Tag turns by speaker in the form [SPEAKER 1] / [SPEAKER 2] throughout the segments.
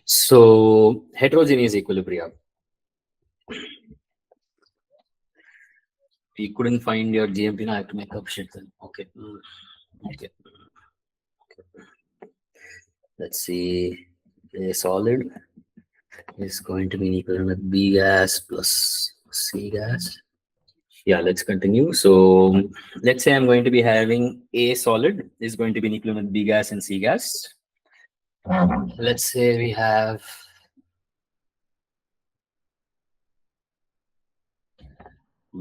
[SPEAKER 1] So heterogeneous equilibrium. You couldn't find your GMP, now I have to make up shit then. Okay. Okay. Let's see. A solid is going to be equal to B gas plus C gas. Yeah, let's continue. So let's say I'm going to be having A solid is going to be equal to B gas and C gas. Let's say we have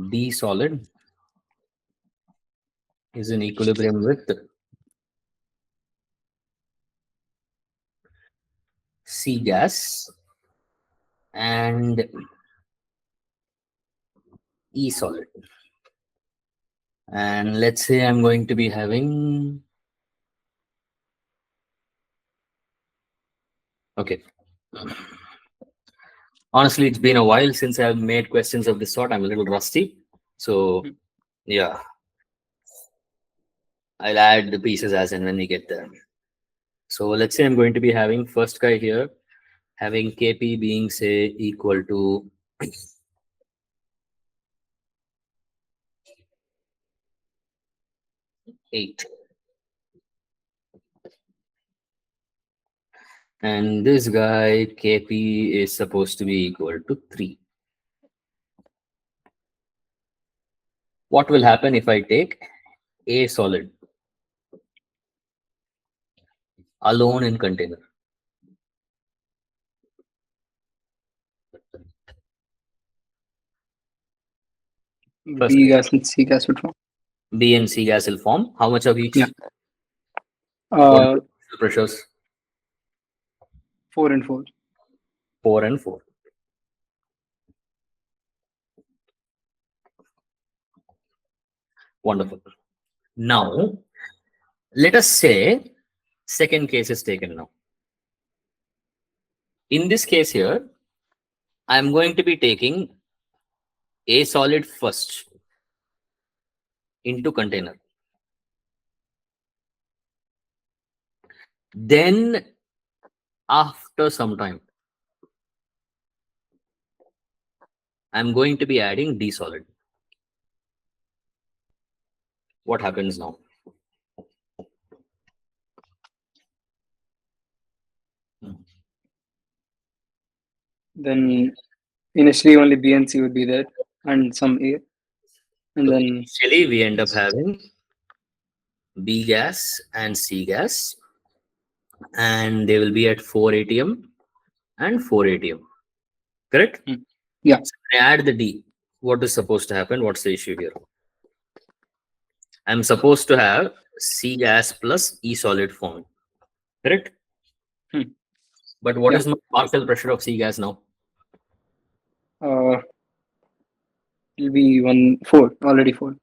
[SPEAKER 1] B solid is in equilibrium with C gas and E solid. And let's say I'm going to be having, okay. Honestly, it's been a while since I've made questions of this sort. I'm a little rusty. So yeah, I'll add the pieces as and when we get there. So let's say I'm going to be having first guy here, having Kp being say equal to 8. And this guy Kp is supposed to be equal to 3. What will happen if I take A solid alone in container?
[SPEAKER 2] B gas and C gas would form.
[SPEAKER 1] B and C gas will form. How much of each?
[SPEAKER 2] Yeah.
[SPEAKER 1] What are the pressures?
[SPEAKER 2] 4 and 4.
[SPEAKER 1] 4 and 4. Wonderful. Now, let us say second case is taken now. In this case here, I am going to be taking A solid first into container. Then after some time, I'm going to be adding D solid. What happens now?
[SPEAKER 2] Then initially only B and C would be there and some A. And
[SPEAKER 1] So
[SPEAKER 2] then
[SPEAKER 1] initially we end up having B gas and C gas, and they will be at 4 atm and 4 atm. Correct?
[SPEAKER 2] Yeah.
[SPEAKER 1] So when I add the D, what is supposed to happen? What's the issue here? I'm supposed to have C gas plus E solid form. Correct? But what is my partial pressure of C gas now?
[SPEAKER 2] It'll be 4, already 4.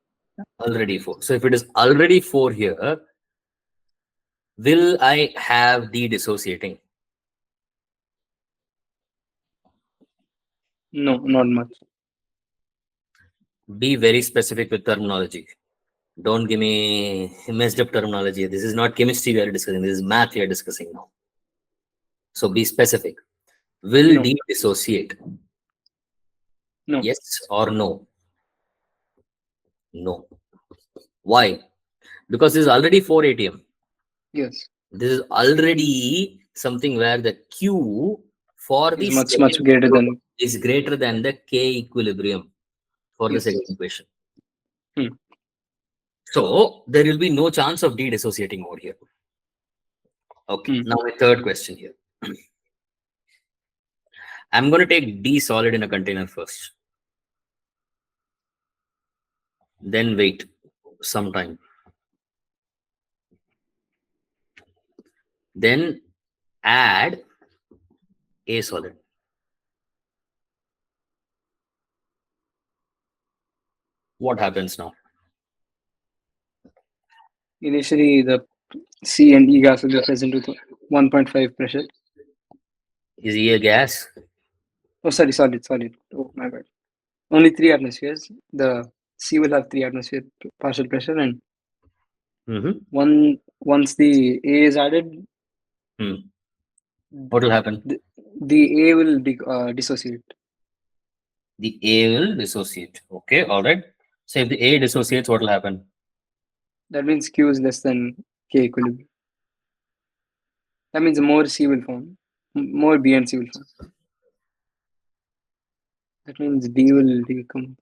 [SPEAKER 1] Already 4. So if it is already 4 here, will I have D dissociating?
[SPEAKER 2] No, not much.
[SPEAKER 1] Be very specific with terminology. Don't give me messed up terminology. This is not chemistry we are discussing. This is math we are discussing now. So be specific. Will
[SPEAKER 2] No.
[SPEAKER 1] D dissociate?
[SPEAKER 2] No.
[SPEAKER 1] Yes or no? No. Why? Because this is already 4 atm.
[SPEAKER 2] Yes.
[SPEAKER 1] This is already something where the Q for
[SPEAKER 2] Is
[SPEAKER 1] the
[SPEAKER 2] much greater than
[SPEAKER 1] is greater than the K equilibrium for the
[SPEAKER 2] Yes.
[SPEAKER 1] second equation.
[SPEAKER 2] Hmm.
[SPEAKER 1] So there will be no chance of D dissociating over here. Okay. Now my third question here. I'm going to take D solid in a container first. Then wait some time. Then add A solid. What happens now?
[SPEAKER 2] Initially the C and E gas will be present with 1.5 pressure.
[SPEAKER 1] Is E a gas?
[SPEAKER 2] Oh, sorry. Oh, my bad. Only 3 atmospheres. The C will have 3 atmosphere partial pressure, and once the A is added,
[SPEAKER 1] What will happen?
[SPEAKER 2] The A will dissociate.
[SPEAKER 1] The A will dissociate. Okay, all right. So if the A dissociates, what will happen?
[SPEAKER 2] That means Q is less than K equilibrium. That means more C will form. More B and C will form. That means D will become.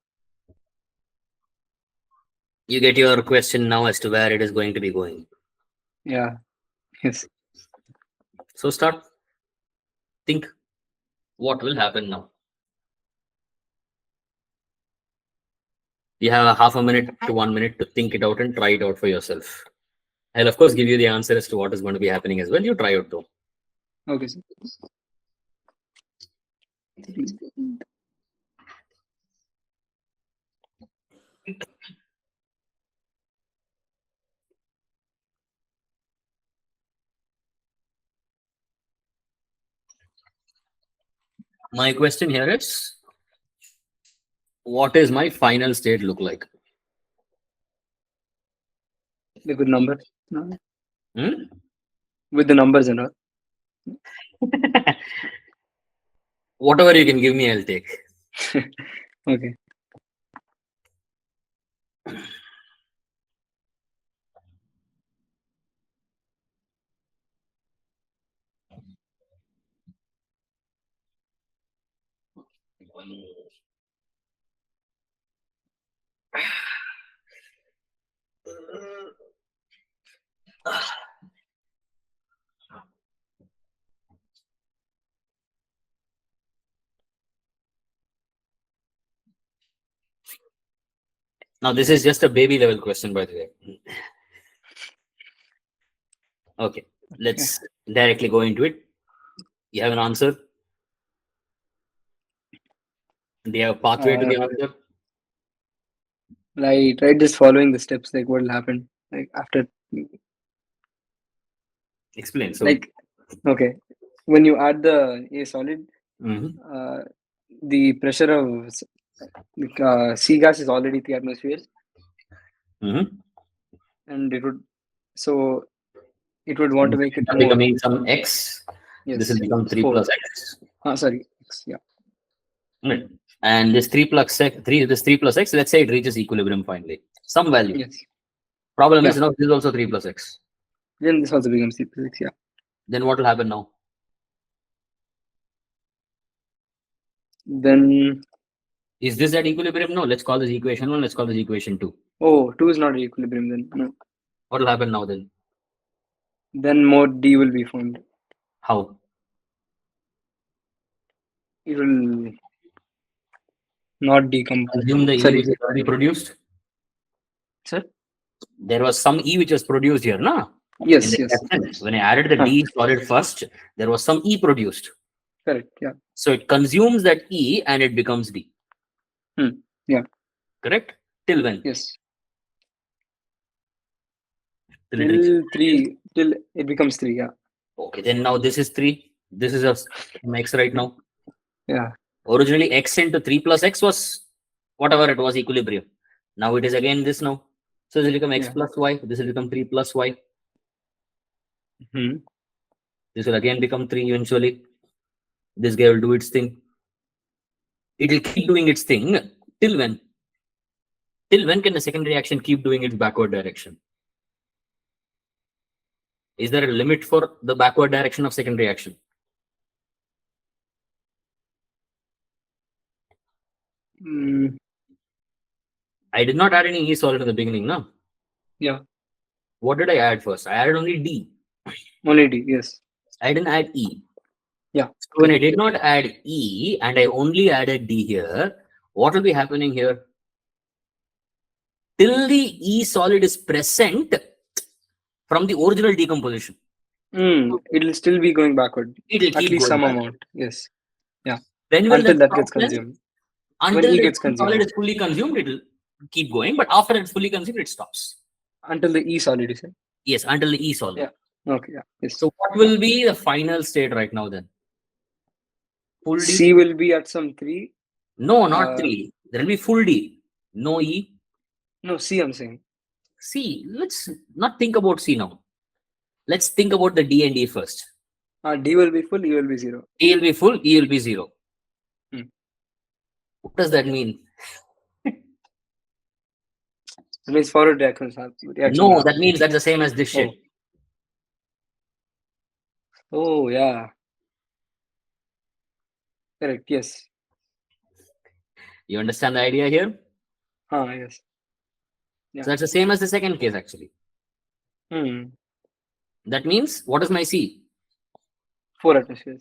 [SPEAKER 1] You get your question now as to where it is going to be going.
[SPEAKER 2] Yeah. Yes.
[SPEAKER 1] So start. Think. What will happen now? You have a half a minute to 1 minute to think it out and try it out for yourself. I'll of course give you the answer as to what is going to be happening as well. You try it though.
[SPEAKER 2] Okay, sir.
[SPEAKER 1] My question here is, what is my final state look like?
[SPEAKER 2] The good number. No.
[SPEAKER 1] Hmm?
[SPEAKER 2] With the numbers and all.
[SPEAKER 1] Whatever you can give me, I'll take.
[SPEAKER 2] Okay.
[SPEAKER 1] Now, this is just a baby level question, by the way. Okay, let's directly go into it. You have an answer? Do you have a pathway to the answer?
[SPEAKER 2] Right. Just following the steps, like what will happen, like after,
[SPEAKER 1] Explain. So,
[SPEAKER 2] like, okay, when you add the A solid,
[SPEAKER 1] Mhm.
[SPEAKER 2] the pressure of C gas is already 3 atmospheres,
[SPEAKER 1] Mhm.
[SPEAKER 2] and it would want to make it
[SPEAKER 1] That
[SPEAKER 2] more.
[SPEAKER 1] becoming some X.
[SPEAKER 2] Yes.
[SPEAKER 1] This will become 3
[SPEAKER 2] 4.
[SPEAKER 1] plus X.
[SPEAKER 2] Sorry. X, yeah.
[SPEAKER 1] Right. And this 3 plus X, this 3 plus X, let's say it reaches equilibrium finally. Some value.
[SPEAKER 2] Yes.
[SPEAKER 1] Problem
[SPEAKER 2] Yeah.
[SPEAKER 1] is now this is also 3 plus X.
[SPEAKER 2] Then this also becomes 3 plus X, yeah.
[SPEAKER 1] Then what will happen now?
[SPEAKER 2] Then,
[SPEAKER 1] Is this at equilibrium? No, let's call this equation 1, let's call this equation 2.
[SPEAKER 2] 2 is not equilibrium then. No.
[SPEAKER 1] What will happen now then?
[SPEAKER 2] Then more D will be formed.
[SPEAKER 1] How?
[SPEAKER 2] It will not decompose.
[SPEAKER 1] Consume the E
[SPEAKER 2] Sorry.
[SPEAKER 1] which is already produced.
[SPEAKER 2] Sir?
[SPEAKER 1] There was some E which was produced here, no? In
[SPEAKER 2] Yes,
[SPEAKER 1] the
[SPEAKER 2] yes.
[SPEAKER 1] reaction, when I added the
[SPEAKER 2] Huh.
[SPEAKER 1] D solid first, there was some E produced.
[SPEAKER 2] Correct, yeah.
[SPEAKER 1] So it consumes that E and it becomes D.
[SPEAKER 2] Yeah.
[SPEAKER 1] Correct? Till when?
[SPEAKER 2] Yes.
[SPEAKER 1] Till it reaches.
[SPEAKER 2] Till it becomes 3, yeah.
[SPEAKER 1] Okay, then now this is 3. This is a X right now.
[SPEAKER 2] Yeah.
[SPEAKER 1] Originally X into 3 plus X was whatever it was, equilibrium. Now it is again this now. So this will become X
[SPEAKER 2] Yeah.
[SPEAKER 1] plus Y. This will become 3 plus Y.
[SPEAKER 2] Hmm.
[SPEAKER 1] This will again become 3 eventually. This guy will do its thing. It will keep doing its thing till when? Till when can the second reaction keep doing its backward direction? Is there a limit for the backward direction of second reaction? I did not add any E solid in the beginning, no?
[SPEAKER 2] Yeah.
[SPEAKER 1] What did I add first? I added only D.
[SPEAKER 2] Only D, yes.
[SPEAKER 1] I didn't add E.
[SPEAKER 2] Yeah.
[SPEAKER 1] So when I did not add E and I only added D here, what will be happening here? Till the E solid is present from the original decomposition.
[SPEAKER 2] It will still be going backward.
[SPEAKER 1] It will
[SPEAKER 2] At
[SPEAKER 1] keep
[SPEAKER 2] least
[SPEAKER 1] going
[SPEAKER 2] some
[SPEAKER 1] back.
[SPEAKER 2] amount. Yes. Yeah.
[SPEAKER 1] When will
[SPEAKER 2] Until that
[SPEAKER 1] stop
[SPEAKER 2] gets
[SPEAKER 1] then?
[SPEAKER 2] consumed.
[SPEAKER 1] Until
[SPEAKER 2] E
[SPEAKER 1] the
[SPEAKER 2] gets
[SPEAKER 1] solid
[SPEAKER 2] consumed.
[SPEAKER 1] is fully consumed, it will keep going. But after it's fully consumed, it stops.
[SPEAKER 2] Until the E solid, you said?
[SPEAKER 1] Yes, until the E solid.
[SPEAKER 2] Yeah. Okay, yeah. Yes.
[SPEAKER 1] So what will be the final state right now then? Full D?
[SPEAKER 2] C will be at some 3.
[SPEAKER 1] No, not 3. There will be full D. No E.
[SPEAKER 2] No, C I'm saying.
[SPEAKER 1] C. Let's not think about C now. Let's think about the D and E first.
[SPEAKER 2] D will be full, E will be 0.
[SPEAKER 1] D will be full, E will be 0.
[SPEAKER 2] Hmm.
[SPEAKER 1] What does that mean?
[SPEAKER 2] It means forward reaction.
[SPEAKER 1] No, that means that's the same as this shit.
[SPEAKER 2] Oh, yeah. Correct, yes.
[SPEAKER 1] You understand the idea here?
[SPEAKER 2] Yes.
[SPEAKER 1] So
[SPEAKER 2] Yeah.
[SPEAKER 1] that's the same as the second case actually. That means, what is my C?
[SPEAKER 2] 4 atmospheres.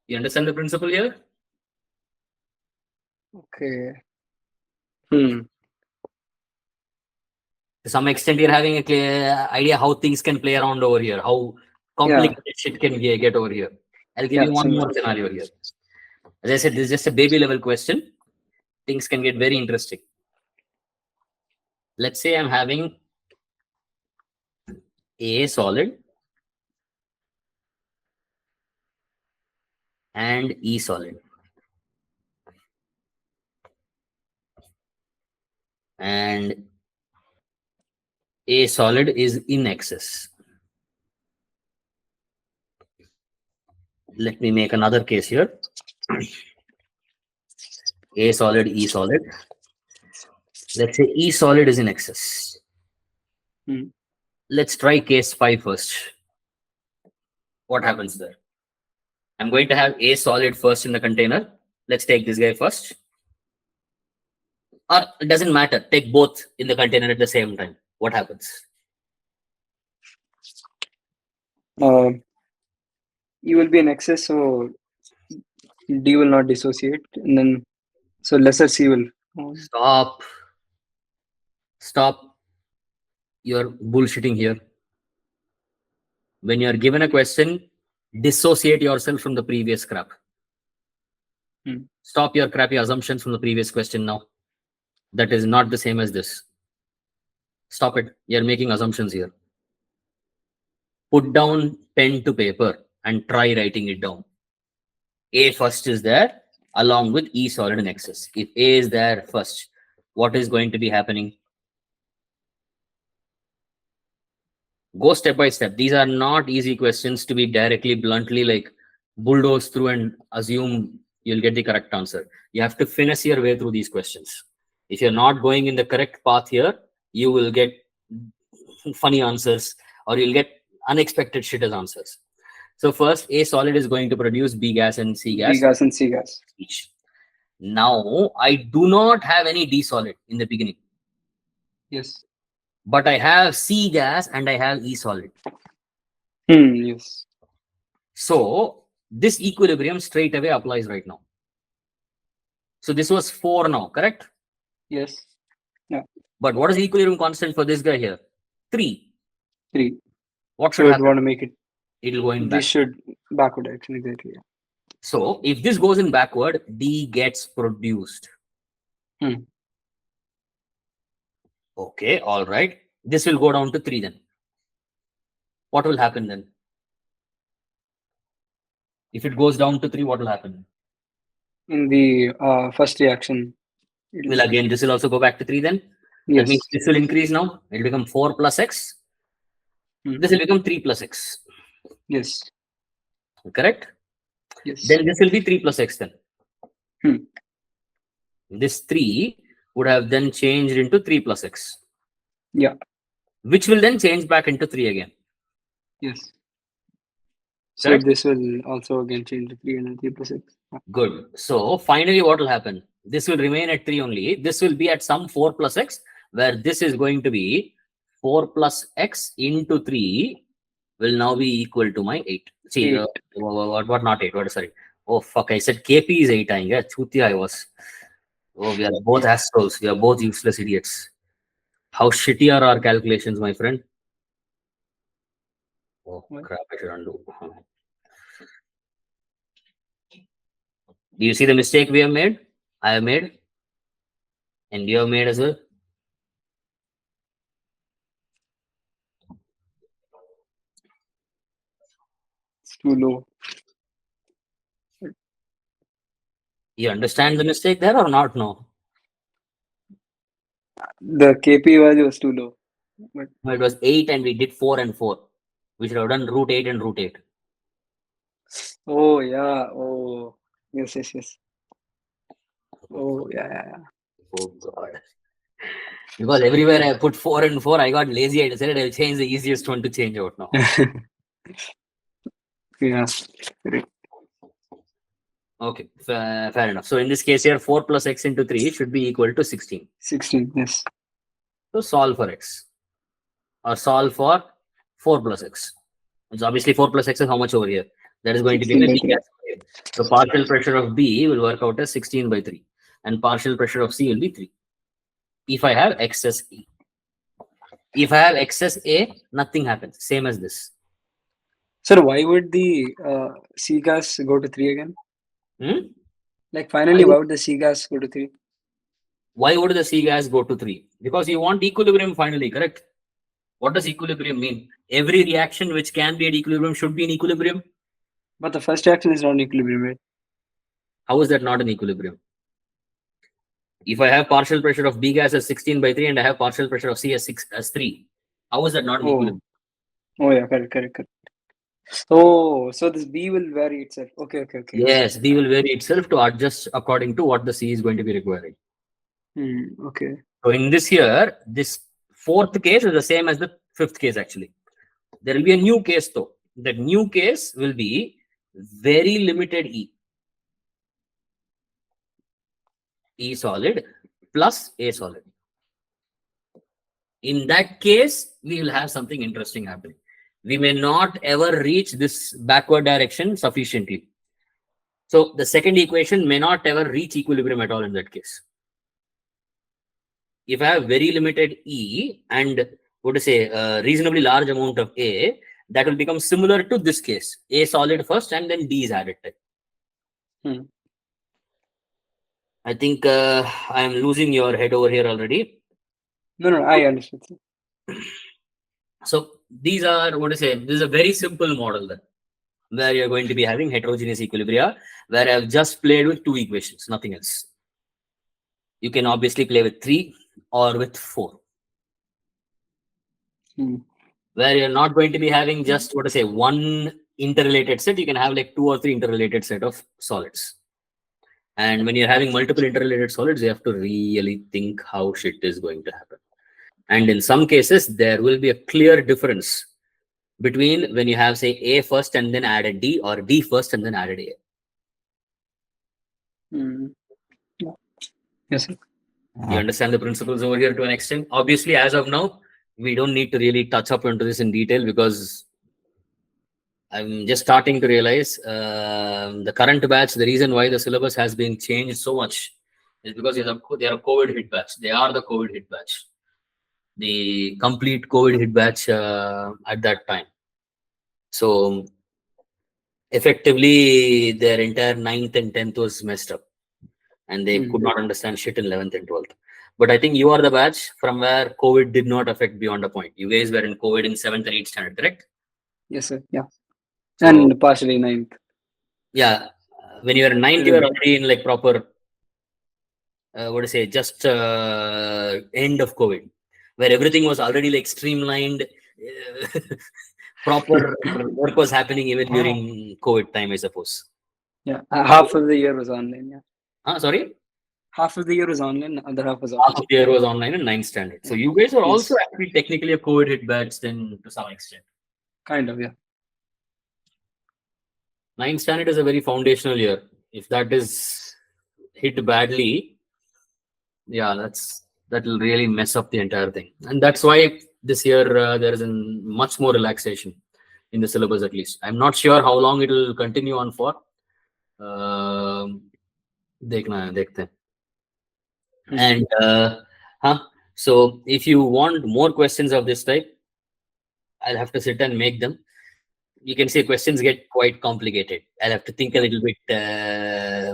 [SPEAKER 1] You understand the principle here?
[SPEAKER 2] Okay.
[SPEAKER 1] To some extent, you're having a clear idea how things can play around over here, how complicated shit can get over here. I'll give you one more scenario here. As I said, this is just a baby level question. Things can get very interesting. Let's say I'm having A solid and E solid. And A solid is in excess. Let me make another case here. A solid, E solid. Let's say E solid is in excess. Let's try case 5 first. What happens there? I'm going to have A solid first in the container. Let's take this guy first. Or it doesn't matter. Take both in the container at the same time. What happens?
[SPEAKER 2] E will be in excess, so D will not dissociate, and then so lesser C will.
[SPEAKER 1] Stop. You're bullshitting here. When you're given a question, dissociate yourself from the previous crap. Stop your crappy assumptions from the previous question now. That is not the same as this. Stop it. You're making assumptions here. Put down pen to paper and try writing it down. A first is there along with E solid in excess. If A is there first, what is going to be happening? Go step by step. These are not easy questions to be directly, bluntly like bulldoze through and assume you'll get the correct answer. You have to finesse your way through these questions. If you're not going in the correct path here, you will get funny answers or you'll get unexpected shit as answers. So first, A solid is going to produce B gas and C gas.
[SPEAKER 2] B gas and C gas.
[SPEAKER 1] Each. Now, I do not have any D solid in the beginning.
[SPEAKER 2] Yes.
[SPEAKER 1] But I have C gas and I have E solid.
[SPEAKER 2] Yes.
[SPEAKER 1] So, this equilibrium straight away applies right now. So, this was 4 now, correct?
[SPEAKER 2] Yes. Yeah.
[SPEAKER 1] But what is the equilibrium constant for this guy here? 3.
[SPEAKER 2] 3.
[SPEAKER 1] What should happen?
[SPEAKER 2] Want to make it?
[SPEAKER 1] It'll go in back.
[SPEAKER 2] This should backward direction, exactly. Yeah.
[SPEAKER 1] So, if this goes in backward, D gets produced. Okay, all right. This will go down to 3 then. What will happen then? If it goes down to 3, what will happen?
[SPEAKER 2] In the first reaction.
[SPEAKER 1] Well, again, this will also go back to 3 then.
[SPEAKER 2] Yes.
[SPEAKER 1] That means this will increase now. It will become 4 plus x. This will become 3 plus x.
[SPEAKER 2] Yes.
[SPEAKER 1] Correct?
[SPEAKER 2] Yes.
[SPEAKER 1] Then this will be 3 plus x then. This 3 would have then changed into 3 plus x.
[SPEAKER 2] Yeah.
[SPEAKER 1] Which will then change back into 3 again.
[SPEAKER 2] Yes. So this will also again change to 3 and 3 plus x.
[SPEAKER 1] Good. So finally what will happen? This will remain at 3 only. This will be at some 4 plus x, where this is going to be 4 plus x into 3 will now be equal to my 8. See,
[SPEAKER 2] 8.
[SPEAKER 1] What not 8? What, sorry. Oh, fuck. I said KP is 8. Yeah, Chutia I was. Oh, we are both assholes. We are both useless idiots. How shitty are our calculations, my friend? Oh, crap. I should undo. Do you see the mistake we have made? I have made. And you have made as well.
[SPEAKER 2] It's too low.
[SPEAKER 1] You understand the mistake there or not? No.
[SPEAKER 2] The KP value was too low. But
[SPEAKER 1] No, it was 8 and we did 4 and 4. We should have done root 8 and root 8.
[SPEAKER 2] Oh yeah. Oh yes, yes, yes. Oh yeah.
[SPEAKER 1] Oh god. Because everywhere I put 4 and 4, I got lazy. I decided I'll change the easiest one to change out now.
[SPEAKER 2] Yeah. Correct.
[SPEAKER 1] Okay, fair enough. So in this case here, 4 plus x into 3 should be equal to 16.
[SPEAKER 2] 16. Yes.
[SPEAKER 1] So solve for x. Or solve for 4 plus x. So obviously 4 plus x is how much over here? That is going to be
[SPEAKER 2] 16
[SPEAKER 1] the
[SPEAKER 2] by
[SPEAKER 1] B
[SPEAKER 2] 3.
[SPEAKER 1] gas. So partial pressure of B will work out as 16 by 3. And partial pressure of C will be 3. If I have excess E. If I have excess A, nothing happens. Same as this.
[SPEAKER 2] Sir, why would the C gas go to 3 again?
[SPEAKER 1] Hmm?
[SPEAKER 2] Like finally, why would the C gas go to 3?
[SPEAKER 1] Why would the C gas go to 3? Because you want equilibrium finally, correct? What does equilibrium mean? Every reaction which can be at equilibrium should be in equilibrium.
[SPEAKER 2] But the first reaction is not in equilibrium, right?
[SPEAKER 1] How is that not an equilibrium? If I have partial pressure of B gas as 16 by 3 and I have partial pressure of C as 6 as 3, how is that not an equilibrium?
[SPEAKER 2] Oh yeah, correct. Oh, so this B will vary itself. Okay.
[SPEAKER 1] Yes, B will vary itself to adjust according to what the C is going to be requiring.
[SPEAKER 2] Okay.
[SPEAKER 1] So in this here, this fourth case is the same as the fifth case actually. There will be a new case though. That new case will be very limited E. E solid plus A solid. In that case, we will have something interesting happening. We may not ever reach this backward direction sufficiently. So the second equation may not ever reach equilibrium at all in that case. If I have very limited E and what to say, a reasonably large amount of A, that will become similar to this case. A solid first and then D is added. I think I am losing your head over here already.
[SPEAKER 2] No, I understood.
[SPEAKER 1] So these are what to say. This is a very simple model then, where you're going to be having heterogeneous equilibria, where I've just played with 2 equations, nothing else. You can obviously play with 3 or with 4. Where you're not going to be having just what to say one interrelated set, you can have like 2 or 3 interrelated set of solids. And when you're having multiple interrelated solids, you have to really think how shit is going to happen. And in some cases, there will be a clear difference between when you have, say, A first and then added D, or D first and then added A.
[SPEAKER 2] Yes, sir.
[SPEAKER 1] You understand the principles over here to an extent? Obviously, as of now, we don't need to really touch up into this in detail because I'm just starting to realize the current batch, the reason why the syllabus has been changed so much is because they are a COVID hit batch. They are the COVID hit batch. The complete COVID hit batch at that time. So effectively, their entire 9th and 10th was messed up. And they could not understand shit in 11th and 12th. But I think you are the batch from where COVID did not affect beyond a point. You guys were in COVID in 7th and 8th standard, correct?
[SPEAKER 2] Yes, sir. Yeah.
[SPEAKER 1] So,
[SPEAKER 2] and partially 9th.
[SPEAKER 1] Yeah. When you were in 9th, you were already in like proper, what to say, just end of COVID, where everything was already like streamlined. Proper work was happening even during COVID time, I suppose.
[SPEAKER 2] Yeah. Half of the year was online. Yeah.
[SPEAKER 1] Sorry?
[SPEAKER 2] Half of the year was online, other half was
[SPEAKER 1] Half
[SPEAKER 2] offline.
[SPEAKER 1] of the year was online in 9th standard. So you guys are also actually technically a COVID hit batch then to some extent.
[SPEAKER 2] Kind of, yeah.
[SPEAKER 1] 9th standard is a very foundational year. If that is hit badly, yeah, that will really mess up the entire thing. And that's why this year there is much more relaxation in the syllabus at least. I'm not sure how long it will continue on for. Dekhte. And so if you want more questions of this type, I'll have to sit and make them. You can say questions get quite complicated. I'll have to think a little bit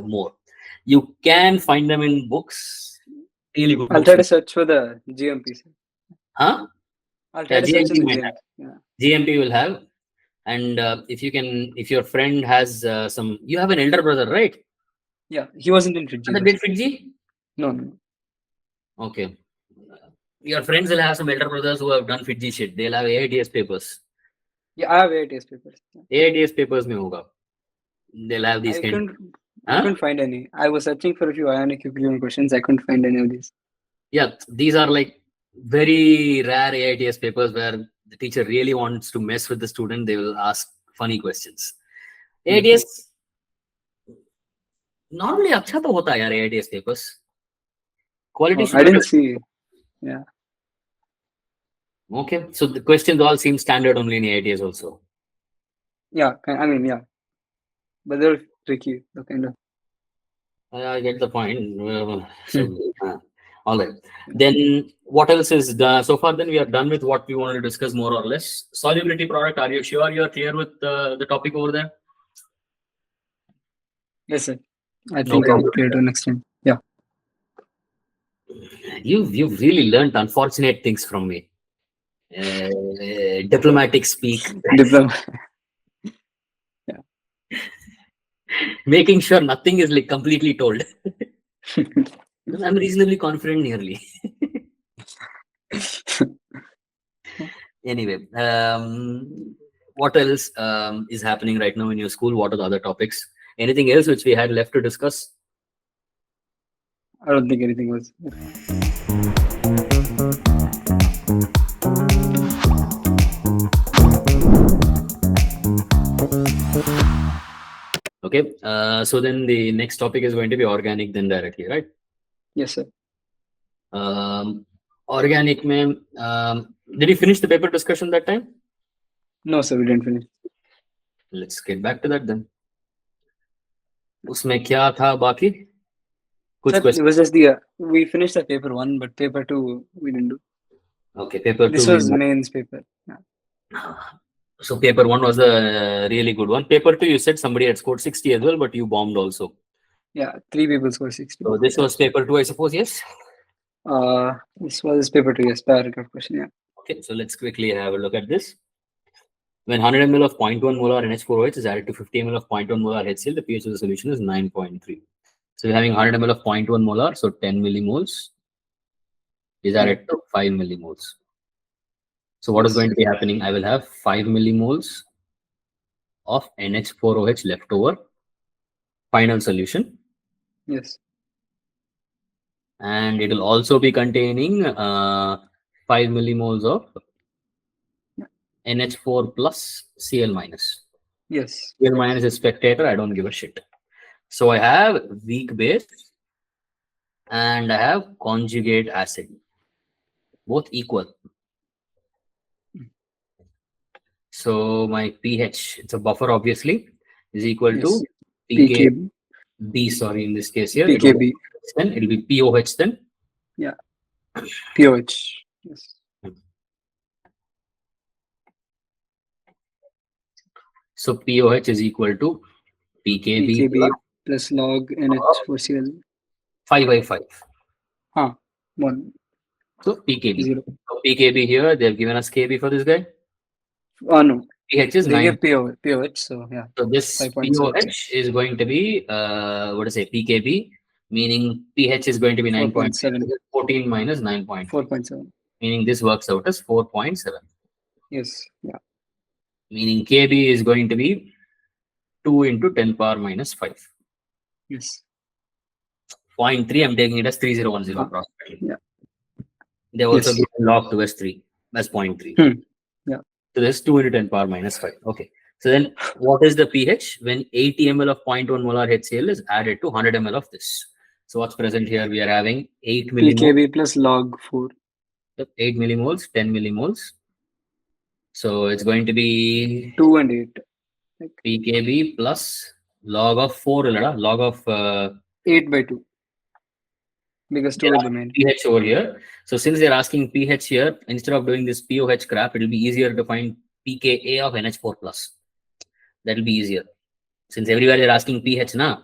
[SPEAKER 1] more. You can find them in books. Really good.
[SPEAKER 2] I'll try to search for the GMP.
[SPEAKER 1] Huh?
[SPEAKER 2] I'll try to search
[SPEAKER 1] GMP
[SPEAKER 2] for the
[SPEAKER 1] might
[SPEAKER 2] GMP.
[SPEAKER 1] have.
[SPEAKER 2] Yeah.
[SPEAKER 1] GMP will have. And if your friend has you have an elder brother, right?
[SPEAKER 2] Yeah, he wasn't in Fiji.
[SPEAKER 1] Did Fiji?
[SPEAKER 2] No.
[SPEAKER 1] Okay. Your friends will have some elder brothers who have done Fiji shit. They'll have AITS papers.
[SPEAKER 2] Yeah, I have AITS papers.
[SPEAKER 1] AITS papers में होगा. They'll have these
[SPEAKER 2] I
[SPEAKER 1] kind.
[SPEAKER 2] couldn't find any. I was searching for a few ionic equilibrium questions. I couldn't find any of these.
[SPEAKER 1] Yeah, these are like very rare AITS papers where the teacher really wants to mess with the student. They will ask funny questions. AITS normally अच्छा तो होता है यार AITS papers. Quality should
[SPEAKER 2] I
[SPEAKER 1] be
[SPEAKER 2] didn't
[SPEAKER 1] good.
[SPEAKER 2] see. Yeah.
[SPEAKER 1] Okay, so the questions all seem standard only in AITS also.
[SPEAKER 2] Yeah. I mean, yeah. But they're tricky. The kind of.
[SPEAKER 1] I get the point. All right. Then what else is done? So far, then we are done with what we wanted to discuss more or less. Solubility product. Are you sure you are clear with the topic over there?
[SPEAKER 2] Yes, sir. I
[SPEAKER 1] No
[SPEAKER 2] think I'm
[SPEAKER 1] problem.
[SPEAKER 2] clear to an extent. Yeah.
[SPEAKER 1] You've really learned unfortunate things from me. Diplomatic speak.
[SPEAKER 2] Diploma.
[SPEAKER 1] Making sure nothing is like completely told. I'm reasonably confident nearly. Anyway, what else is happening right now in your school? What are the other topics? Anything else which we had left to discuss?
[SPEAKER 2] I don't think anything was.
[SPEAKER 1] Okay, so then the next topic is going to be organic then directly, right?
[SPEAKER 2] Yes, sir.
[SPEAKER 1] Organic में, did you finish the paper discussion that time?
[SPEAKER 2] No, sir, we didn't finish.
[SPEAKER 1] Let's get back to that then. उसमें क्या था बाकी? कुछ
[SPEAKER 2] Sir, it
[SPEAKER 1] question?
[SPEAKER 2] was just the we finished the paper 1, but paper 2 we didn't do.
[SPEAKER 1] Okay, paper
[SPEAKER 2] This
[SPEAKER 1] 2.
[SPEAKER 2] was mains paper. Yeah.
[SPEAKER 1] So paper 1 was a really good one. Paper 2, you said somebody had scored 60 as well, but you bombed also.
[SPEAKER 2] Yeah, 3 people scored 60.
[SPEAKER 1] So this was paper 2, I suppose, yes?
[SPEAKER 2] This was paper 2, yes, paragraph question. Yeah.
[SPEAKER 1] Okay, so let's quickly have a look at this. When 100 ml of 0.1 molar NH4OH is added to 50 ml of 0.1 molar HCl, the pH of the solution is 9.3. So we're having 100 ml of 0.1 molar, so 10 millimoles is added to 5 millimoles. So what is going to be happening? I will have 5 millimoles of NH4OH left over, final solution.
[SPEAKER 2] Yes.
[SPEAKER 1] And it will also be containing 5 millimoles of NH4 plus Cl minus.
[SPEAKER 2] Yes.
[SPEAKER 1] Cl minus is spectator, I don't give a shit. So I have weak base and I have conjugate acid, both equal. So my pH, it's a buffer obviously, is equal to pKb, sorry, in this case here.
[SPEAKER 2] pKb.
[SPEAKER 1] Then it will be POH then.
[SPEAKER 2] Yeah. POH. Yes.
[SPEAKER 1] So POH is equal to pKb
[SPEAKER 2] plus log NH4Cl.
[SPEAKER 1] 5 by 5.
[SPEAKER 2] 1.
[SPEAKER 1] So PKB.
[SPEAKER 2] 0.
[SPEAKER 1] So PKB here, they have given us KB for this guy.
[SPEAKER 2] No.
[SPEAKER 1] pH is
[SPEAKER 2] They
[SPEAKER 1] 9.
[SPEAKER 2] gave POH, so yeah.
[SPEAKER 1] So this
[SPEAKER 2] 5.0.
[SPEAKER 1] POH is going to be, what to say, PKB, meaning pH is going to be 9.7. 14 minus 9.3.
[SPEAKER 2] 4.7.
[SPEAKER 1] Meaning this works out as 4.7.
[SPEAKER 2] Yes. Yeah.
[SPEAKER 1] Meaning KB is going to be 2 into 10 power minus 5.
[SPEAKER 2] Yes.
[SPEAKER 1] 0.3, I'm taking it as 3010 approximately.
[SPEAKER 2] Yeah.
[SPEAKER 1] They also give log to S3 as 0.3.
[SPEAKER 2] Yeah.
[SPEAKER 1] So there's 2 into 10 power minus 5. Okay. So then what is the pH when 80 ml of 0.1 molar HCl is added to 100 ml of this? So what's present here? We are having 8 millimoles.
[SPEAKER 2] pKb plus log 4.
[SPEAKER 1] 8 millimoles, 10 millimoles. So it's going to be
[SPEAKER 2] 2 and 8.
[SPEAKER 1] pKb plus log of 4, log of
[SPEAKER 2] 8 by 2. Because 2 will remain.
[SPEAKER 1] pH over here. So since they're asking pH here, instead of doing this POH crap, it will be easier to find pKa of NH4 plus. That will be easier. Since everywhere they're asking pH now,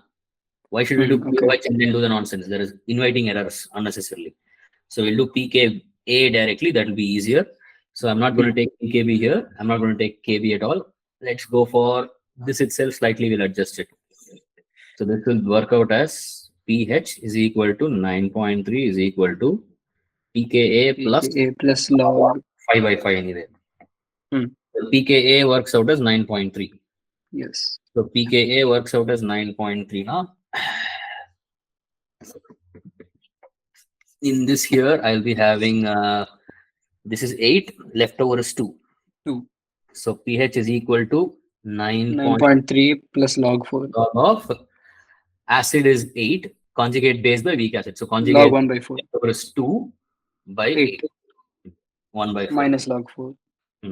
[SPEAKER 1] why should we do POH and then do the nonsense? There is inviting errors unnecessarily. So we'll do pKa directly. That will be easier. So I'm not going to take pKb here. I'm not going to take KB at all. Let's go for this itself. Slightly we'll adjust it. So this will work out as pH is equal to 9.3 is equal to pKa plus
[SPEAKER 2] log
[SPEAKER 1] 5 by 5 anyway. The pKa works out as 9.3.
[SPEAKER 2] Yes.
[SPEAKER 1] So pKa works out as 9.3 now. In this here, I'll be having this is 8, leftover is 2.
[SPEAKER 2] 2.
[SPEAKER 1] So pH is equal to 9
[SPEAKER 2] 9.3 plus log 4.
[SPEAKER 1] of acid is 8, conjugate base by weak acid. So
[SPEAKER 2] Log
[SPEAKER 1] conjugate
[SPEAKER 2] 1 by 4.
[SPEAKER 1] leftover is 2 by 8. 1 by 4.
[SPEAKER 2] Minus log 4.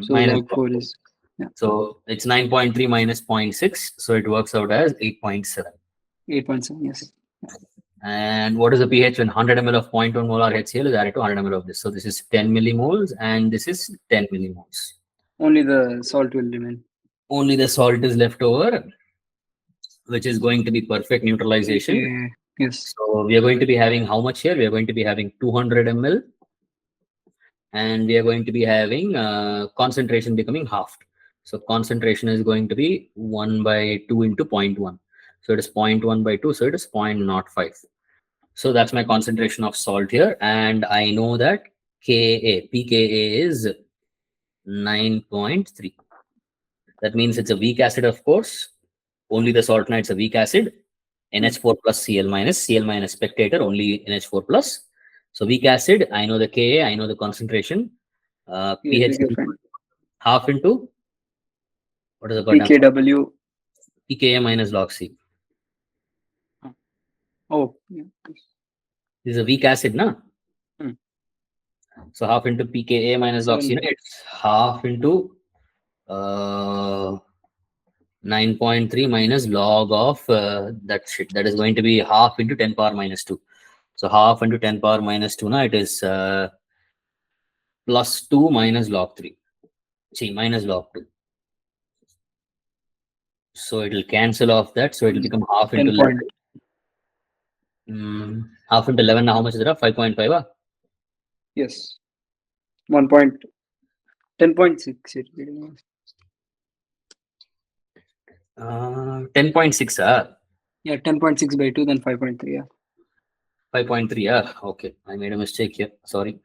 [SPEAKER 2] So
[SPEAKER 1] Minus
[SPEAKER 2] log 4 is, yeah,
[SPEAKER 1] So it's 9.3 minus 0.6. So it works out as 8.7.
[SPEAKER 2] 8.7. Yes.
[SPEAKER 1] And what is the pH when 100 ml of 0.1 molar HCl is added to 100 ml of this? So this is 10 millimoles and this is 10 millimoles.
[SPEAKER 2] Only the salt will remain.
[SPEAKER 1] Only the salt is left over, which is going to be perfect neutralization.
[SPEAKER 2] Okay. Yes.
[SPEAKER 1] So we are going to be having how much here? We are going to be having 200 ml, and we are going to be having concentration becoming half. So concentration is going to be 1 by 2 into 0.1. So it is 0.1 by 2. So it is 0.05. So that's my concentration of salt here. And I know that pKa is 9.3. That means it's a weak acid, of course. Only the salt night is a weak acid. NH4 plus Cl minus spectator, only NH4 plus. So weak acid, I know the Ka, I know the concentration. pH
[SPEAKER 2] Okay, fine.
[SPEAKER 1] half into, what is the goddamn?
[SPEAKER 2] pKw.
[SPEAKER 1] pKa minus log C.
[SPEAKER 2] Oh, yeah.
[SPEAKER 1] This is a weak acid, na?
[SPEAKER 2] Hmm.
[SPEAKER 1] So half into pKa minus log C, it's half into 9.3 minus log of that shit. That is going to be half into 10 power minus 2. So half into 10 power minus 2, now it is plus 2 minus log 3. See, minus log 2. So it will cancel off that. So it will become half into 11. Half into 11, how much is that? 5.5?
[SPEAKER 2] Yes. 10.6.
[SPEAKER 1] 10.6.
[SPEAKER 2] Yeah, 10.6 by 2, then 5.3. Yeah.
[SPEAKER 1] 5.3. Okay. I made a mistake here. Sorry.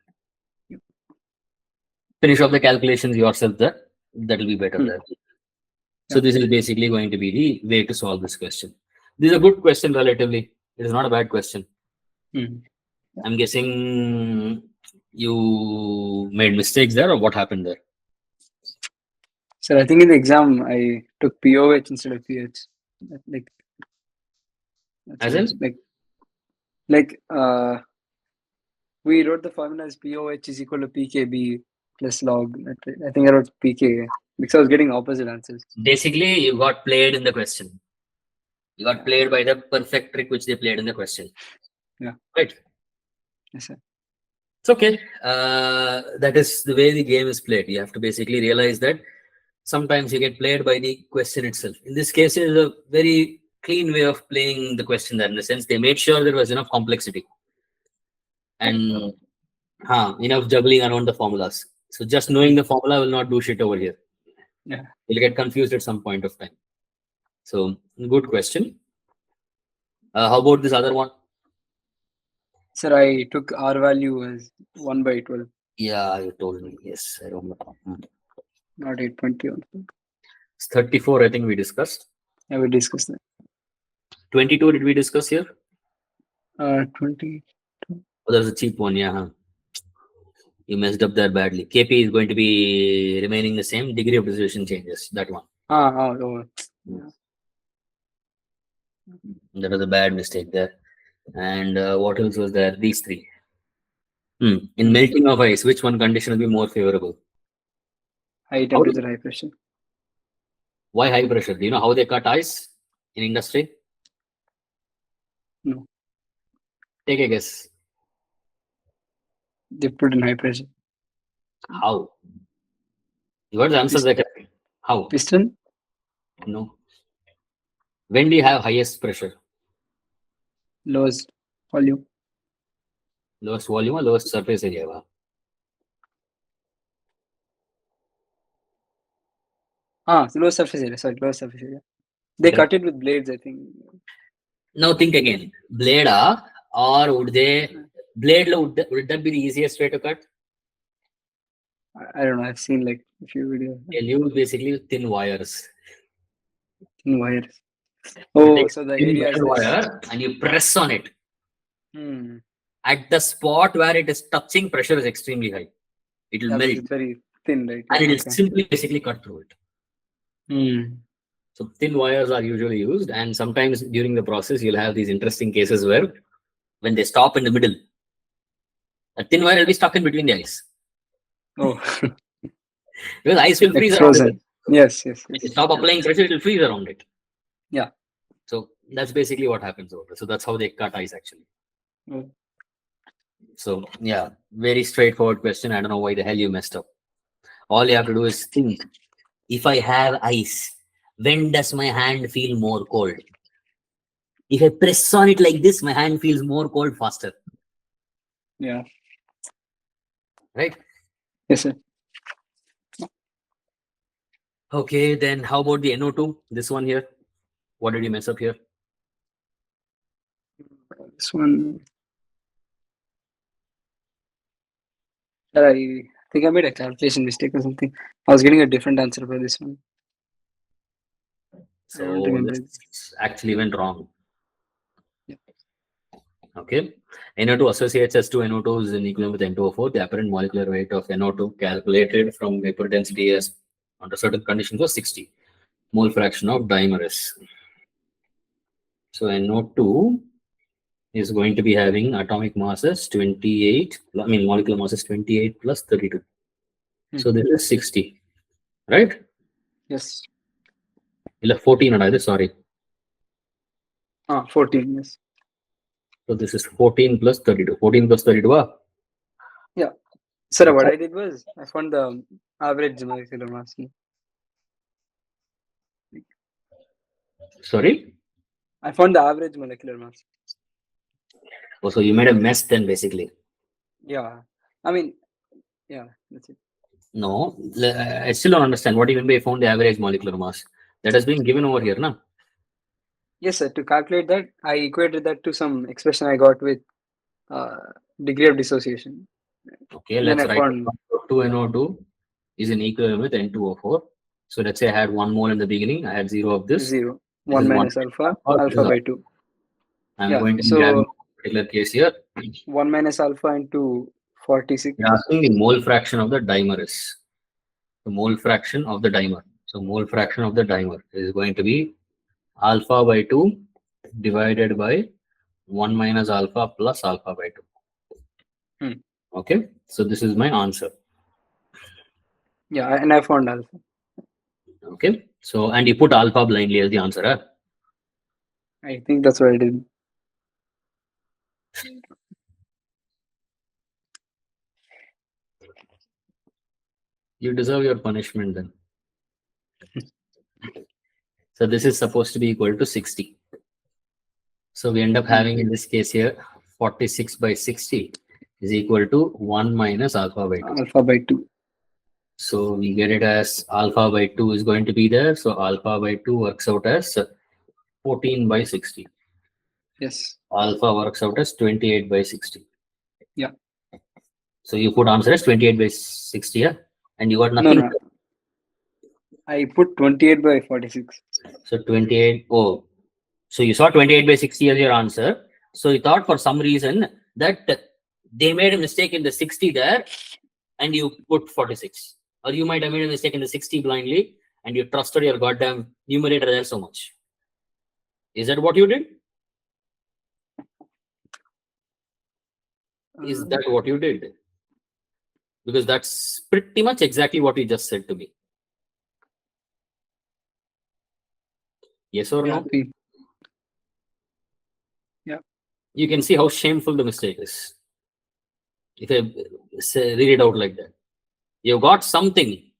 [SPEAKER 1] Finish off the calculations yourself there. That will be better there. So this is basically going to be the way to solve this question. This is a good question relatively. It is not a bad question. I'm guessing you made mistakes there, or what happened there?
[SPEAKER 2] So I think in the exam I took POH instead of pH. Like,
[SPEAKER 1] as in?
[SPEAKER 2] We wrote the formula as POH is equal to PKB plus log. I think I wrote PK because I was getting opposite answers.
[SPEAKER 1] Basically, you got played in the question. You got played by the perfect trick which they played in the question.
[SPEAKER 2] Yeah.
[SPEAKER 1] Right.
[SPEAKER 2] Yes, sir.
[SPEAKER 1] It's okay. That is the way the game is played. You have to basically realize that sometimes you get played by the question itself. In this case, it is a very clean way of playing the question there, in the sense they made sure there was enough complexity and enough juggling around the formulas. So just knowing the formula will not do shit over here.
[SPEAKER 2] Yeah.
[SPEAKER 1] You'll get confused at some point of time. So good question. How about this other one?
[SPEAKER 2] Sir, I took R value as 1 by 12.
[SPEAKER 1] Yeah, you told me. Yes, I remember.
[SPEAKER 2] Not 8.3.
[SPEAKER 1] It's 34, I think we discussed.
[SPEAKER 2] Yeah, we discussed that.
[SPEAKER 1] 22, did we discuss here?
[SPEAKER 2] 20.
[SPEAKER 1] Oh, there's a cheap one, yeah. You messed up there badly. KP is going to be remaining the same. Degree of dissolution changes. That one.
[SPEAKER 2] Yeah.
[SPEAKER 1] That was a bad mistake there. And what else was there? These three. In melting of ice, which one condition will be more favorable?
[SPEAKER 2] High temperature, high pressure.
[SPEAKER 1] Why high pressure? Do you know how they cut ice in industry?
[SPEAKER 2] No.
[SPEAKER 1] Take a guess.
[SPEAKER 2] They put in high pressure.
[SPEAKER 1] How? You got the answer there. How?
[SPEAKER 2] Piston?
[SPEAKER 1] No. When do you have highest pressure?
[SPEAKER 2] Lowest volume.
[SPEAKER 1] Lowest volume or lowest surface area?
[SPEAKER 2] Lowest surface area. Sorry, lowest surface area. They cut it with blades, I think.
[SPEAKER 1] Now think again. Blade or would they blade would that be the easiest way to cut?
[SPEAKER 2] I don't know. I've seen like a few videos.
[SPEAKER 1] They'll use basically thin wires.
[SPEAKER 2] Thin wires.
[SPEAKER 1] You
[SPEAKER 2] Oh,
[SPEAKER 1] take
[SPEAKER 2] so the
[SPEAKER 1] thin
[SPEAKER 2] area is
[SPEAKER 1] metal
[SPEAKER 2] this.
[SPEAKER 1] wire and you press on it.
[SPEAKER 2] Hmm.
[SPEAKER 1] At the spot where it is touching, pressure is extremely high. It will
[SPEAKER 2] Yeah, because
[SPEAKER 1] melt
[SPEAKER 2] it's very thin, right?
[SPEAKER 1] and
[SPEAKER 2] Yeah.
[SPEAKER 1] it will
[SPEAKER 2] Okay.
[SPEAKER 1] simply basically cut through it.
[SPEAKER 2] Hmm.
[SPEAKER 1] So thin wires are usually used, and sometimes during the process, you'll have these interesting cases where when they stop in the middle, a thin wire will be stuck in between the ice.
[SPEAKER 2] Oh,
[SPEAKER 1] Because ice will
[SPEAKER 2] like
[SPEAKER 1] freeze around it.
[SPEAKER 2] frozen. Yes. Yes.
[SPEAKER 1] When you
[SPEAKER 2] Yes.
[SPEAKER 1] stop applying pressure, it will freeze around it.
[SPEAKER 2] Yeah.
[SPEAKER 1] So that's basically what happens over there. So that's how they cut ice actually.
[SPEAKER 2] Oh.
[SPEAKER 1] So yeah, very straightforward question. I don't know why the hell you messed up. All you have to do is think, if I have ice, when does my hand feel more cold? If I press on it like this, my hand feels more cold faster,
[SPEAKER 2] Yeah.
[SPEAKER 1] right?
[SPEAKER 2] Yes, sir.
[SPEAKER 1] Okay, then how about the NO2? This one here. What did you mess up here?
[SPEAKER 2] This one. Sir, I think I made a calculation mistake or something. I was getting a different answer for this one. I don't
[SPEAKER 1] So
[SPEAKER 2] remember.
[SPEAKER 1] this actually went wrong.
[SPEAKER 2] Yeah.
[SPEAKER 1] Okay. NO2 associates as to NO2 is in equilibrium with N2O4. The apparent molecular weight of NO2 calculated from vapor density as under certain conditions was 60. Mole fraction of dimer is. So NO2 is going to be having atomic masses 28, I mean molecular masses 28 plus 32. So this is 60, right?
[SPEAKER 2] Yes.
[SPEAKER 1] 14 or either, sorry.
[SPEAKER 2] 14. Yes.
[SPEAKER 1] So this is 14 plus 32. 14 plus 32,
[SPEAKER 2] Yeah. Sir,
[SPEAKER 1] that's
[SPEAKER 2] what
[SPEAKER 1] it.
[SPEAKER 2] I did was I found the average molecular mass.
[SPEAKER 1] Sorry?
[SPEAKER 2] I found the average molecular mass.
[SPEAKER 1] Oh, so you made a mess then basically.
[SPEAKER 2] Yeah. I mean, yeah, that's it.
[SPEAKER 1] No, I still don't understand what you mean by found the average molecular mass. That has been given over here, na?
[SPEAKER 2] Yes, sir. To calculate that, I equated that to some expression I got with uh, degree of dissociation.
[SPEAKER 1] Okay,
[SPEAKER 2] And then
[SPEAKER 1] let's
[SPEAKER 2] I
[SPEAKER 1] write
[SPEAKER 2] found
[SPEAKER 1] 2NO2 is in equilibrium with N2O4. So let's say I had 1 mole in the beginning, I had 0 of this.
[SPEAKER 2] 0.
[SPEAKER 1] This
[SPEAKER 2] 1
[SPEAKER 1] is 1
[SPEAKER 2] minus alpha,
[SPEAKER 1] this is
[SPEAKER 2] alpha by 2.
[SPEAKER 1] I'm
[SPEAKER 2] Yeah.
[SPEAKER 1] going to be grabbing
[SPEAKER 2] So
[SPEAKER 1] a particular case here.
[SPEAKER 2] 1 minus alpha into 46.
[SPEAKER 1] You're asking the mole fraction of the dimer is. The mole fraction of the dimer. So mole fraction of the dimer is going to be alpha by 2 divided by 1 minus alpha plus alpha by 2.
[SPEAKER 2] Hmm.
[SPEAKER 1] Okay, so this is my answer.
[SPEAKER 2] Yeah, and I found alpha.
[SPEAKER 1] Okay, so and you put alpha blindly as the answer. Huh?
[SPEAKER 2] I think that's what I did.
[SPEAKER 1] You deserve your punishment then. So this is supposed to be equal to 60. So we end up having in this case here 46 by 60 is equal to 1 minus alpha by 2.
[SPEAKER 2] Alpha by 2.
[SPEAKER 1] So we get it as alpha by 2 is going to be there. So alpha by 2 works out as 14 by 60.
[SPEAKER 2] Yes.
[SPEAKER 1] Alpha works out as 28 by 60.
[SPEAKER 2] Yeah.
[SPEAKER 1] So you put answer as 28 by 60, yeah? And you got
[SPEAKER 2] No,
[SPEAKER 1] nothing.
[SPEAKER 2] no. I put 28 by 46.
[SPEAKER 1] So 28, oh, so you saw 28 by 60 as your answer. So you thought for some reason that they made a mistake in the 60 there and you put 46. Or you might have made a mistake in the 60 blindly and you trusted your goddamn numerator there so much. Is that what you did? Is that what you did? Because that's pretty much exactly what you just said to me. Yes or
[SPEAKER 2] Yeah.
[SPEAKER 1] no?
[SPEAKER 2] Yeah.
[SPEAKER 1] You can see how shameful the mistake is. If I read it out like that. You got something,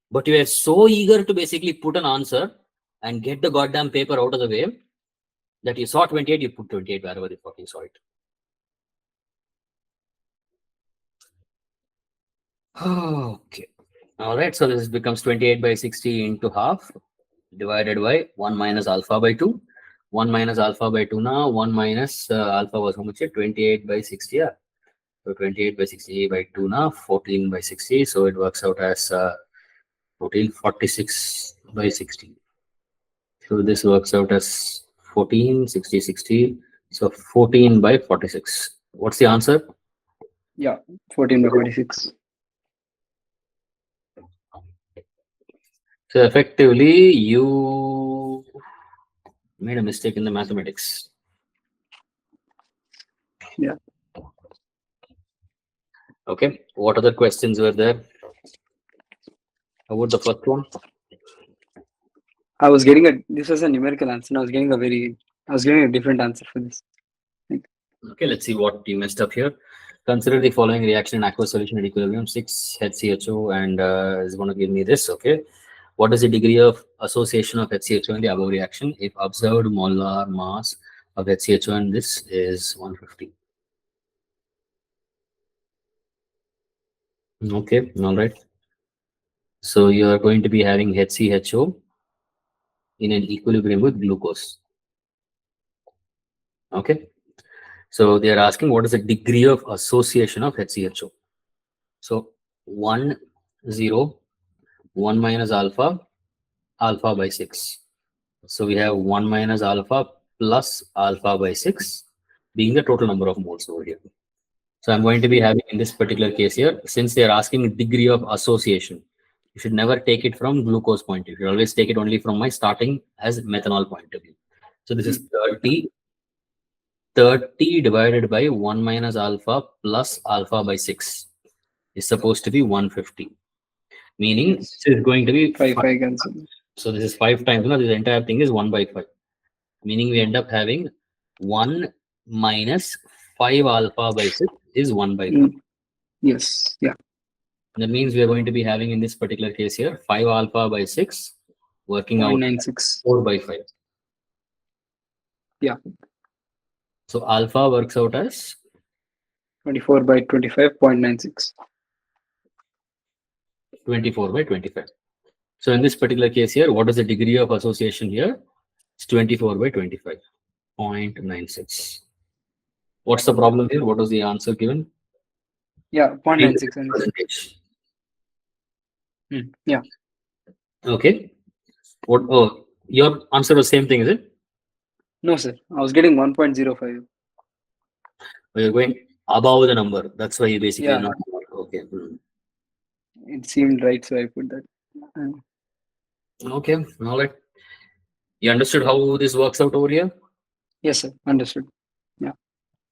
[SPEAKER 1] but you are so eager to basically put an answer and get the goddamn paper out of the way that you saw 28, you put 28 wherever you fucking saw it. Okay. All right. So this becomes 28 by 60 into half divided by 1 minus alpha by 2. 1 minus alpha by 2 now. 1 minus alpha was how much? 28 by 60. Yeah. So 28 by 60 by 2 now, 14 by 60. So it works out as 1446 by 60. So this works out as 14, 60, 60. So 14 by 46. What's the answer?
[SPEAKER 2] Yeah, 14 by 46.
[SPEAKER 1] So effectively, you made a mistake in the mathematics.
[SPEAKER 2] Yeah.
[SPEAKER 1] Okay. What other questions were there? How about the first one?
[SPEAKER 2] I was getting this was a numerical answer, and I was getting a different answer for this. Like,
[SPEAKER 1] Okay, let's see what you messed up here. Consider the following reaction in aqueous solution at equilibrium 6 HCHO and is going to give me this. Okay. What is the degree of association of HCHO in the above reaction if observed molar mass of HCHO and this is 150? Okay, all right. So you are going to be having HCHO in an equilibrium with glucose. Okay. So they are asking what is the degree of association of HCHO. So 1, 0, 1 minus alpha, alpha by 6. So we have 1 minus alpha plus alpha by 6 being the total number of moles over here. So I'm going to be having in this particular case here, since they are asking degree of association, you should never take it from glucose point of view. You always take it only from my starting as methanol point of view. So this is 30 divided by 1 minus alpha plus alpha by 6 is supposed to be 150. Meaning
[SPEAKER 2] yes,
[SPEAKER 1] this is going to be 5.
[SPEAKER 2] 5 cancel.
[SPEAKER 1] So this is 5 times. No, this entire thing is 1 by 5. Meaning we end up having 1 minus 5 alpha by 6 is 1 by 5.
[SPEAKER 2] Yes, yeah,
[SPEAKER 1] That means we are going to be having in this particular case here 5 alpha by 6 working out
[SPEAKER 2] 0.96.
[SPEAKER 1] 4 by 5.
[SPEAKER 2] Yeah,
[SPEAKER 1] So alpha works out as
[SPEAKER 2] 24 by 25.96.
[SPEAKER 1] 24 by 25. So in this particular case here, what is the degree of association here? It's 24 by 25.96. What's the problem here? What was the answer given?
[SPEAKER 2] Yeah, 0.96.
[SPEAKER 1] Percentage.
[SPEAKER 2] Yeah,
[SPEAKER 1] Okay. What? Oh, your answer was same thing, is it?
[SPEAKER 2] no, sir. I was getting 1.05.
[SPEAKER 1] Or you're going above the number. That's why you basically
[SPEAKER 2] Yeah,
[SPEAKER 1] not. Okay.
[SPEAKER 2] it seemed right, so I put that.
[SPEAKER 1] Okay. All right. You understood how this works out over here?
[SPEAKER 2] Yes, sir. Understood. Yeah.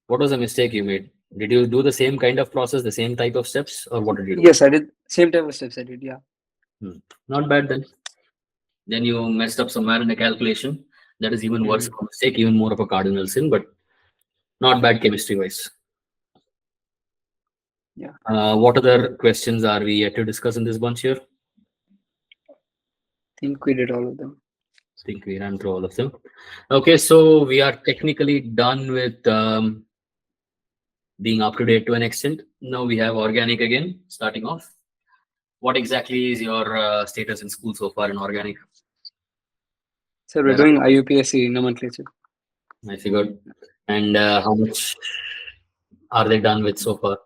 [SPEAKER 1] What was the mistake you made? Did you do the same kind of process, the same type of steps, or what did you do?
[SPEAKER 2] Yes, I did. Same type of steps I did. Yeah.
[SPEAKER 1] Not bad then. Then you messed up somewhere in the calculation. That is even worse of a mistake, even more of a cardinal sin, but not bad chemistry wise.
[SPEAKER 2] Yeah.
[SPEAKER 1] What other questions are we yet to discuss in this bunch here?
[SPEAKER 2] I think we did all of them.
[SPEAKER 1] I think we ran through all of them. Okay, so we are technically done with being up to date to an extent. Now we have organic again, starting off. What exactly is your status in school so far in organic?
[SPEAKER 2] So we're doing IUPAC nomenclature.
[SPEAKER 1] I figured. And how much are they done with so far?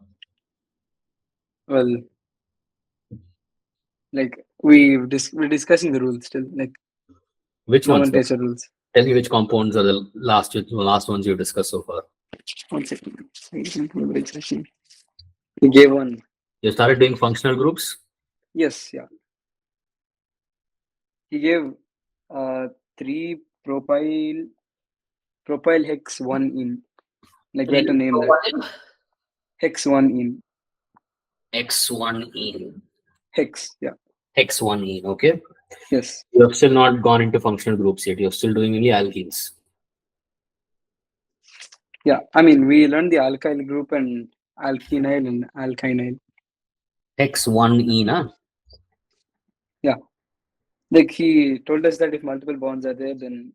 [SPEAKER 2] Well, like we're discussing the rules still, like
[SPEAKER 1] Which ones?
[SPEAKER 2] nomenclature rules.
[SPEAKER 1] Tell me which compounds are the last ones you discussed so far.
[SPEAKER 2] 1 second. Exactly. He gave one.
[SPEAKER 1] You started doing functional groups.
[SPEAKER 2] Yes, yeah. He gave 3 propyl hex 1 in. Like we had to name that. Hex 1 in.
[SPEAKER 1] X1E.
[SPEAKER 2] Hex, yeah.
[SPEAKER 1] X1E. Okay.
[SPEAKER 2] Yes.
[SPEAKER 1] You have still not gone into functional groups yet. You're still doing only alkenes.
[SPEAKER 2] Yeah. I mean, we learned the alkyl group and alkenyl and alkynyl.
[SPEAKER 1] X1E, na?
[SPEAKER 2] Yeah. Like he told us that if multiple bonds are there, then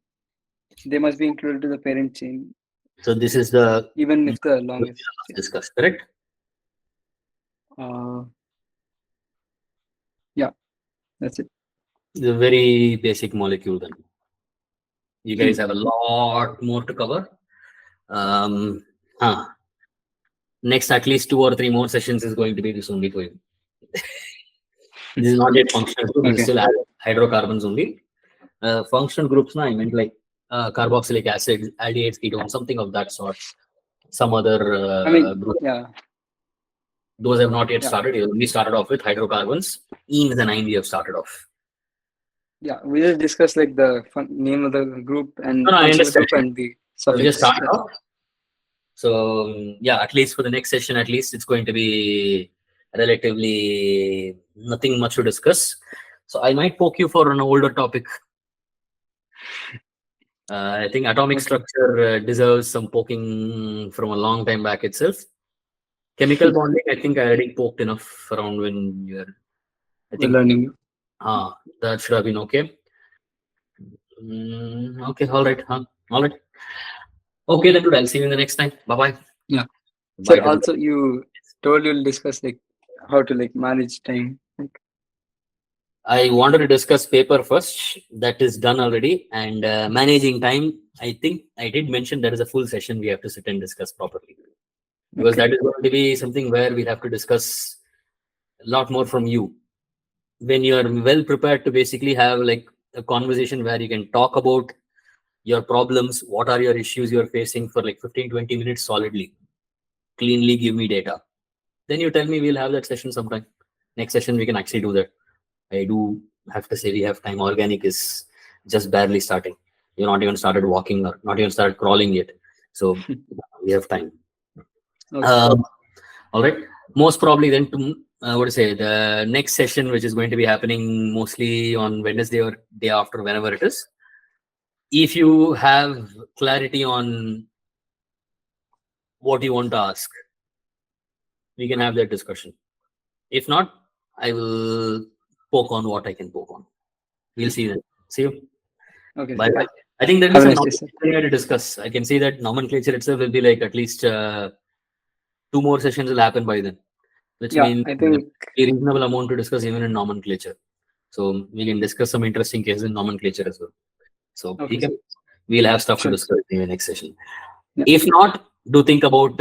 [SPEAKER 2] they must be included to the parent chain.
[SPEAKER 1] So this is the
[SPEAKER 2] Even if the longest. Yeah.
[SPEAKER 1] discussed, correct?
[SPEAKER 2] Yeah. That's it.
[SPEAKER 1] It's a very basic molecule then. You guys have a lot more to cover. Huh. Next, at least 2 or 3 more sessions is going to be this only for you. This is not yet functional group. This is
[SPEAKER 2] Okay.
[SPEAKER 1] still hydrocarbons only. Functional groups, I meant like carboxylic acid, aldehydes, ketones, something of that sort. Some other
[SPEAKER 2] I mean,
[SPEAKER 1] group.
[SPEAKER 2] yeah,
[SPEAKER 1] Those have not yet
[SPEAKER 2] yeah,
[SPEAKER 1] started. We started off with hydrocarbons. In the 9 we have started off.
[SPEAKER 2] yeah. We just discussed like the name of the group and
[SPEAKER 1] No, I
[SPEAKER 2] functional
[SPEAKER 1] understand.
[SPEAKER 2] group and the
[SPEAKER 1] We'll just
[SPEAKER 2] suffix.
[SPEAKER 1] start
[SPEAKER 2] Yeah.
[SPEAKER 1] off. So yeah, at least for the next session, at least it's going to be relatively nothing much to discuss. So I might poke you for an older topic. I think atomic
[SPEAKER 2] Okay.
[SPEAKER 1] structure deserves some poking from a long time back itself. Chemical bonding, I think I already poked enough around when you're. I
[SPEAKER 2] We're
[SPEAKER 1] think
[SPEAKER 2] learning.
[SPEAKER 1] that should have been okay. Okay, all right, all right. Okay, then, dude. I'll see you in the next time. Bye bye.
[SPEAKER 2] Yeah.
[SPEAKER 1] Bye
[SPEAKER 2] So
[SPEAKER 1] to the.
[SPEAKER 2] also you told you'll discuss like how to like manage time. Like,
[SPEAKER 1] I wanted to discuss paper first. That is done already. And managing time, I think I did mention that is a full session we have to sit and discuss properly. Because
[SPEAKER 2] okay.
[SPEAKER 1] that is going to be something where we have to discuss a lot more from you. When you are well prepared to basically have like a conversation where you can talk about your problems, what are your issues you're facing for like 15-20 minutes solidly, cleanly give me data. Then you tell me we'll have that session sometime. Next session, we can actually do that. I do have to say we have time. Organic is just barely starting. You're not even started walking or not even started crawling yet. So we have time.
[SPEAKER 2] Okay.
[SPEAKER 1] All right. Most probably then to what to say the next session, which is going to be happening mostly on Wednesday or day after, whenever it is. If you have clarity on what you want to ask, we can have that discussion. If not, I will poke on what I can poke on. We'll see you then. See you.
[SPEAKER 2] Okay.
[SPEAKER 1] Bye bye. I think there will
[SPEAKER 2] Have
[SPEAKER 1] be
[SPEAKER 2] a
[SPEAKER 1] some
[SPEAKER 2] nice day, sir.
[SPEAKER 1] nomenclature to discuss. I can see that nomenclature itself will be like at least 2 more sessions will happen by then, which
[SPEAKER 2] Yeah,
[SPEAKER 1] means
[SPEAKER 2] I think.
[SPEAKER 1] a reasonable amount to discuss even in nomenclature. So we can discuss some interesting cases in nomenclature as well. So
[SPEAKER 2] Okay, sir.
[SPEAKER 1] we'll have stuff to
[SPEAKER 2] Sure.
[SPEAKER 1] discuss in the next session.
[SPEAKER 2] Yeah.
[SPEAKER 1] If not, do think about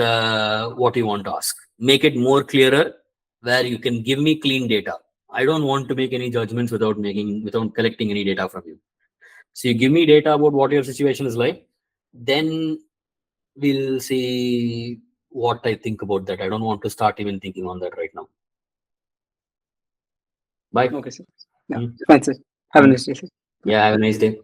[SPEAKER 1] what you want to ask. Make it more clearer where you can give me clean data. I don't want to make any judgments without collecting any data from you. So you give me data about what your situation is like, then we'll see what I think about that. I don't want to start even thinking on that right now. Bye.
[SPEAKER 2] Okay, sir. Yeah. Fine, sir. Have a nice day, sir.
[SPEAKER 1] Yeah, have a nice day.